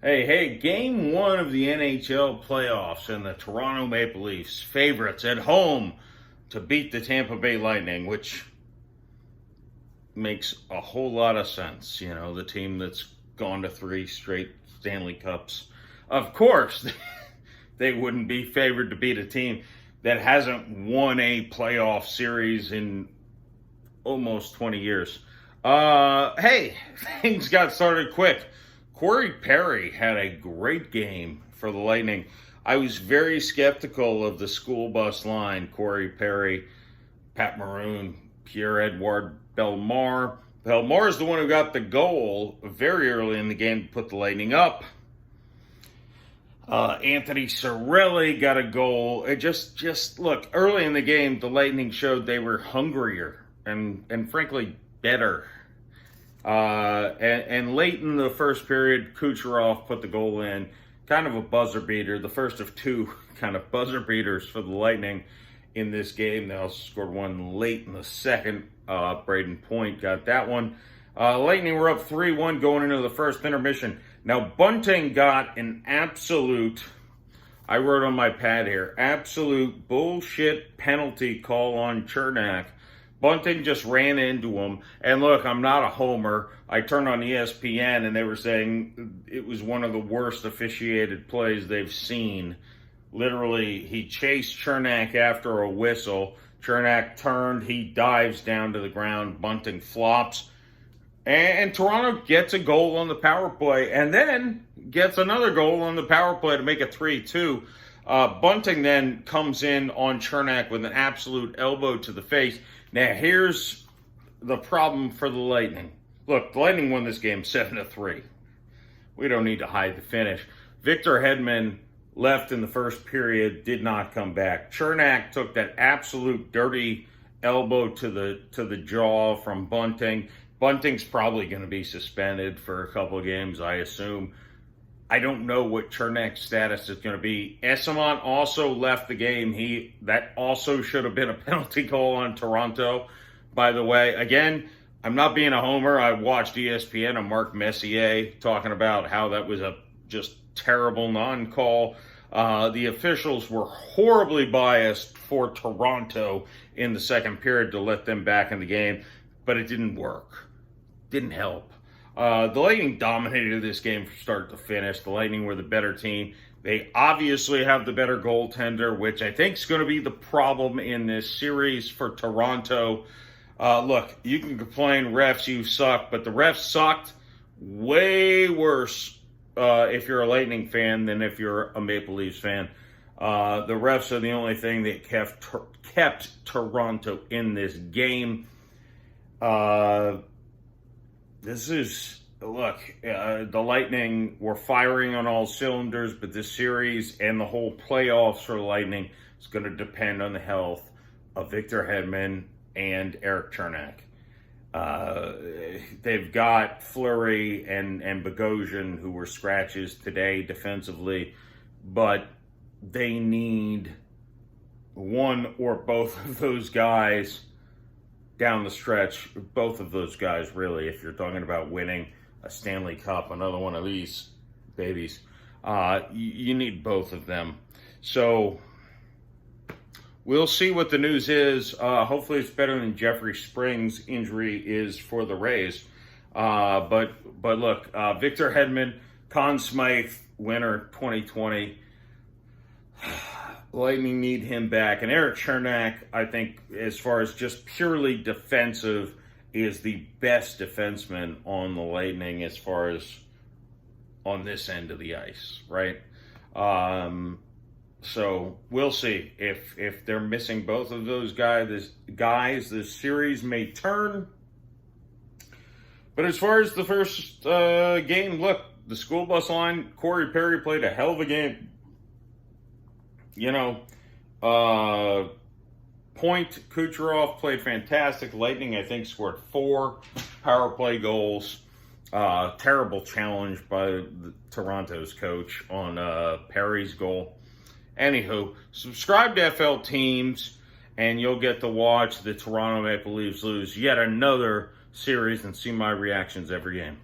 Hey, game one of the NHL playoffs, and the Toronto Maple Leafs, favorites at home to beat the Tampa Bay Lightning, which makes a whole lot of sense. You know, the team that's gone to three straight Stanley Cups. Of course, they wouldn't be favored to beat a team that hasn't won a playoff series in almost 20 years. Hey, things got started quick. Corey Perry had a great game for the Lightning. I was very skeptical of the school bus line. Corey Perry, Pat Maroon, Pierre-Edouard Bellemare. Bellemare is the one who got the goal very early in the game to put the Lightning up. Anthony Cirelli got a goal. It just look, early in the game, the Lightning showed they were hungrier and frankly better. And late in the first period, Kucherov put the goal in, kind of a buzzer beater, the first of two kind of buzzer beaters for the Lightning in this game. They also scored one late in the second. Braden Point got that one. Lightning were up 3-1 going into the first intermission. Now, Bunting got an absolute, I wrote on my pad here, absolute bullshit penalty call on Cernak. Bunting just ran into him. And look, I'm not a homer. I turned on ESPN and they were saying it was one of the worst officiated plays they've seen. Literally, he chased Cernak after a whistle. Cernak turned, he dives down to the ground. Bunting flops. And Toronto gets a goal on the power play and then gets another goal on the power play to make it 3-2. Bunting then comes in on Cernak with an absolute elbow to the face. Now, here's the problem for the Lightning. Look, the Lightning won this game 7-3. We don't need to hide the finish. Victor Hedman left in the first period, did not come back. Cernak took that absolute dirty elbow to the jaw from Bunting. Bunting's probably going to be suspended for a couple of games, I assume. I don't know what Cernak's status is going to be. Esamont also left the game. That also should have been a penalty call on Toronto, by the way. Again, I'm not being a homer. I watched ESPN and Mark Messier talking about how that was a just terrible non-call. The officials were horribly biased for Toronto in the second period to let them back in the game, but it didn't work. Didn't help. The Lightning dominated this game from start to finish. The Lightning were the better team. They obviously have the better goaltender, which I think is going to be the problem in this series for Toronto. Look, you can complain, refs, you suck, but the refs sucked way worse if you're a Lightning fan than if you're a Maple Leafs fan. The refs are the only thing that kept Toronto in this game. The Lightning were firing on all cylinders, but this series and the whole playoffs for the Lightning is going to depend on the health of Victor Hedman and Erik Cernak. They've got Fleury and Bogosian, who were scratches today defensively, but they need one or both of those guys down the stretch, both of those guys, really, if you're talking about winning a Stanley Cup, another one of these babies, you need both of them. So we'll see what the news is. Hopefully it's better than Jeffrey Springs' injury is for the Rays. But look, Victor Hedman, Conn Smythe, winner 2020. Lightning need him back. And Erik Cernak, I think, as far as just purely defensive, is the best defenseman on the Lightning as far as on this end of the ice, right? So we'll see. If they're missing both of those guys, this series may turn. But as far as the first game, look, the school bus line, Corey Perry played a hell of a game. You know, Point, Kucherov played fantastic. Lightning, I think, scored 4 power play goals. Terrible challenge by Toronto's coach on Perry's goal. Anywho, subscribe to FL Teams, and you'll get to watch the Toronto Maple Leafs lose yet another series and see my reactions every game.